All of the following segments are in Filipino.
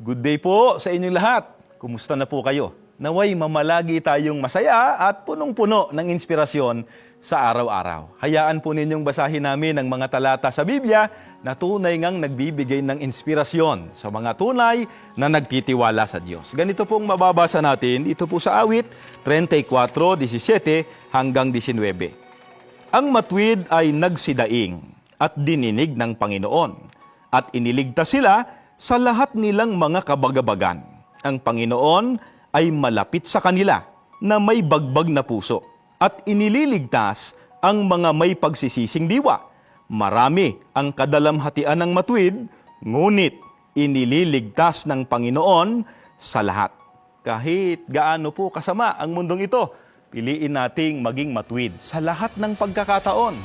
Good day po sa inyong lahat. Kumusta na po kayo? Naway mamalagi tayong masaya at punong-puno ng inspirasyon sa araw-araw. Hayaan po ninyong basahin namin ang mga talata sa Biblia na tunay ngang nagbibigay ng inspirasyon sa mga tunay na nagtitiwala sa Diyos. Ganito pong mababasa natin dito po sa awit 34:17 hanggang 19. Ang matuwid ay nagsidaing at dininig ng Panginoon at iniligtas sila sa lahat nilang mga kabagabagan. Ang Panginoon ay malapit sa kanila na may bagbag na puso at inililigtas ang mga may pagsisising diwa. Marami ang kadalamhatian ng matuwid, ngunit inililigtas ng Panginoon sa lahat. Kahit gaano po kasama ang mundong ito, piliin nating maging matuwid sa lahat ng pagkakataon.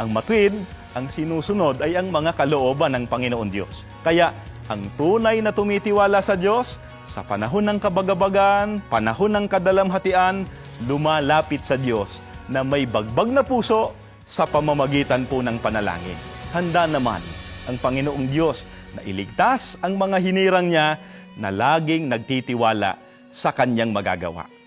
Ang matuwid, ang sinusunod ay ang mga kalooban ng Panginoon Diyos. Kaya ang tunay na tumitiwala sa Diyos, sa panahon ng kabagabagan, panahon ng kadalamhatian, lumalapit sa Diyos na may bagbag na puso sa pamamagitan po ng panalangin. Handa naman ang Panginoong Diyos na iligtas ang mga hinirang niya na laging nagtitiwala sa Kanyang magagawa.